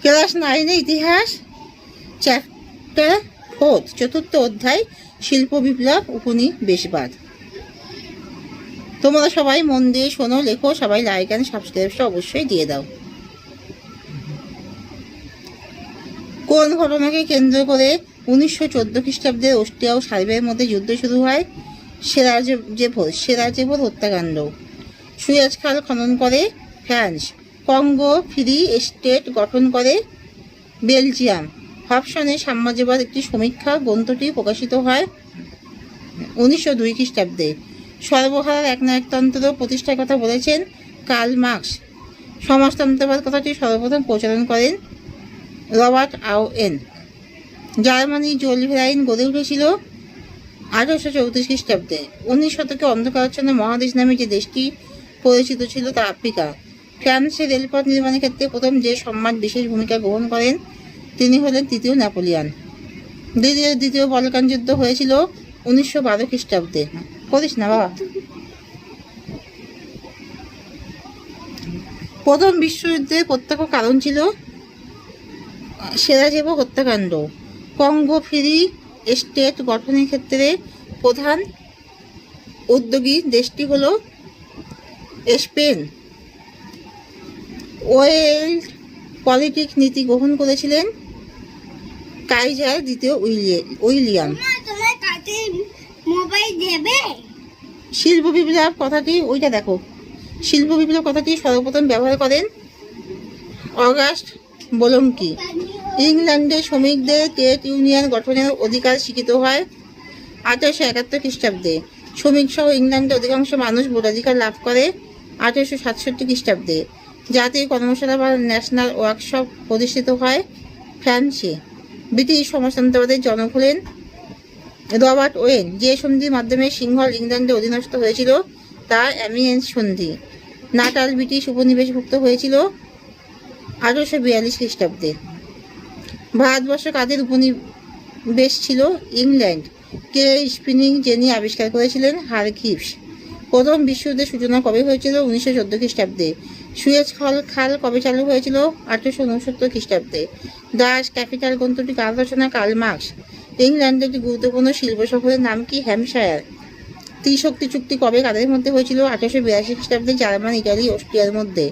Class 9 ইতিহাস, chapter 4, চতুর্থ অধ্যায়, শিল্প বিপ্লব উপনিবেশবাদ। তোমরা সবাই মন দিয়ে শোনো, লেখো, সবাই লাইক অ্যান্ড সাবস্ক্রাইবটা অবশ্যই দিয়ে দাও। কোন ঘটনাকে কেন্দ্র করে 1914 খ্রিস্টাব্দে অস্ট্রিয়া ও সার্বিয়ার মধ্যে যুদ্ধ শুরু হয়? সেরাজেভোর হত্যাকাণ্ড। সুয়েজ খাল খনন করে ফ্রান্স। কঙ্গো ফ্রি স্টেট গঠন করে বেলজিয়াম। হবসনের সাম্রাজ্যবাদ একটি সমীক্ষা গ্রন্থটি প্রকাশিত হয় 1902 খ্রিস্টাব্দে। সর্বহারার একনায়কতন্ত্র প্রতিষ্ঠার কথা বলেছেন কার্ল মার্কস। সমাজতন্ত্রবাদ কথাটি সর্বপ্রথম প্রচলন করেন রবার্ট আউয়েন। জার্মানি জোলভেরাইন গড়ে উঠেছিল 1834 খ্রিস্টাব্দে। 19 শতকে অন্ধকারাচ্ছন্ন মহাদেশ নামে যে দেশটি পরিচিত ছিল তা আফ্রিকা। ফ্রান্সের রেলপথ নির্মাণের ক্ষেত্রে প্রথম যে সম্রাট বিশেষ ভূমিকা গ্রহণ করেন তিনি হলেন তৃতীয় নেপোলিয়ান। দ্বিতীয় বলকান যুদ্ধ হয়েছিল 1912 খ্রিস্টাব্দে। করিস না বাবা। প্রথম বিশ্বযুদ্ধের প্রত্যক্ষ কারণ ছিল সেরাজেভো হত্যাকাণ্ড। কঙ্গো ফ্রি স্টেট গঠনের ক্ষেত্রে প্রধান উদ্যোগী দেশটি হল স্পেন। ওয়েল্ড পলিটিক নীতি গ্রহণ করেছিলেন কাইজার দ্বিতীয় উইলিয়াম। শিল্প বিপ্লব কথাটি ওইটা দেখো। শিল্প বিপ্লব কথাটি সর্বপ্রথম ব্যবহার করেন অগাস্ট বোলঙ্কি। ইংল্যান্ডে শ্রমিকদের ট্রেড ইউনিয়ন গঠনের অধিকার স্বীকৃত হয় 1871 খ্রিস্টাব্দে। শ্রমিক সহ ইংল্যান্ডে অধিকাংশ মানুষ ভোটাধিকার লাভ করে 1867 খ্রিস্টাব্দে। জাতীয় কর্মশালা বা ন্যাশনাল ওয়ার্কশপ প্রতিষ্ঠিত হয় ফ্রান্সে। ব্রিটিশ সমাজতন্ত্রবাদের জনক হলেন রবার্ট ওয়েন। যে সন্ধির মাধ্যমে সিংহল ইংল্যান্ডে অধীনস্থ হয়েছিল তা অ্যামিয়েন্স সন্ধি। নাটাল ব্রিটিশ উপনিবেশভুক্ত হয়েছিল 1842 খ্রিস্টাব্দে। ভারতবর্ষ কাদের উপনিবেশ ছিল? ইংল্যান্ড। কে স্পিনিং জেনি আবিষ্কার করেছিলেন? হারগ্রিভস। প্রথম বিশ্বযুদ্ধের সূচনা কবে হয়েছিল? 1914 খ্রিস্টাব্দে। সুয়েজ খাল কবে চালু হয়েছিল? 1869 খ্রিস্টাব্দে। ডাচ ক্যাপিটাল গ্রন্থটি কার রচনা? Karl Marx. ইংল্যান্ডের একটি গুরুত্বপূর্ণ শিল্প শহরের নাম কি? হ্যাম্পশায়ার। ত্রিশক্তি চুক্তি কবে কাদের মধ্যে হয়েছিল? 1882 খ্রিস্টাব্দে জার্মান, ইটালি, অস্ট্রিয়ার মধ্যে।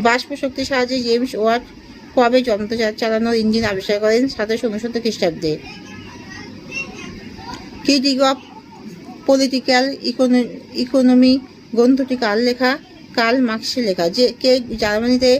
বাষ্প শক্তির সাহায্যে জেমস ওয়াট কবে যন্ত্র চালানোর ইঞ্জিন আবিষ্কার করেন? 1769 খ্রিস্টাব্দে। ক্রিটিক অফ পলিটিক্যাল ইকোনমি গ্রন্থটি কার লেখা? কার্ল মার্কসের লেখা। কে জার্মানিতে